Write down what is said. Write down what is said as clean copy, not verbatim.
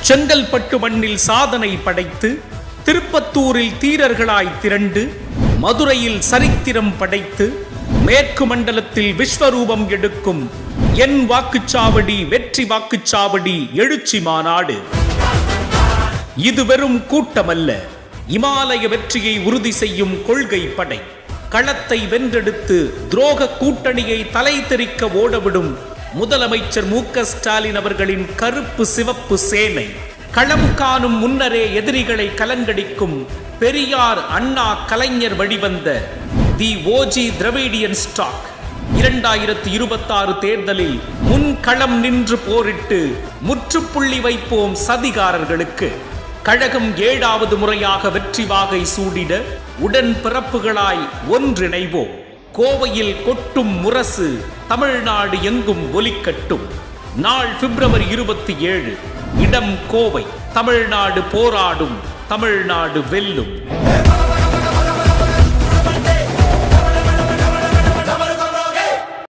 செங்கல்பட்டு மண்ணில் சாதனை படைத்து, திருப்பத்தூரில் தீரர்களாய் திரண்டு, மதுரையில் சரித்திரம் படைத்து, மேற்கு மண்டலத்தில் விஸ்வரூபம் எடுக்கும் என் வாக்குச்சாவடி வெற்றி வாக்குச்சாவடி எழுச்சி மாநாடு. இது வெறும் கூட்டமல்ல, இமாலய வெற்றியை உறுதி செய்யும் கொள்கை படை. களத்தை வென்றெடுத்து துரோக கூட்டணியை தலை தெறிக்க ஓடவிடும் முதலமைச்சர் மு.க. ஸ்டாலின் அவர்களின் கருப்பு சிவப்பு சேனை. களம் காணும் முன்னரே எதிரிகளை கலங்கடிக்கும் பெரியார், அண்ணா, கலைஞர் வழிவந்த தி ஓஜி திராவிடியன் ஸ்டாக். 2026 தேர்தலில் முன்களம் நின்று போரிட்டு முற்றுப்புள்ளி வைப்போம் சதிகாரர்களுக்கு. கழகம் 7வது முறையாக வெற்றி வாகை சூடிட உடன் பிறப்புகளாய் ஒன்றிணைவோம். கோவையில் கொட்டும் முரசு தமிழ்நாடு எங்கும் ஒலிக்கட்டும். நாள் பிப்ரவரி 27. இடம் கோவை. தமிழ்நாடு போராடும், தமிழ்நாடு வெல்லும்.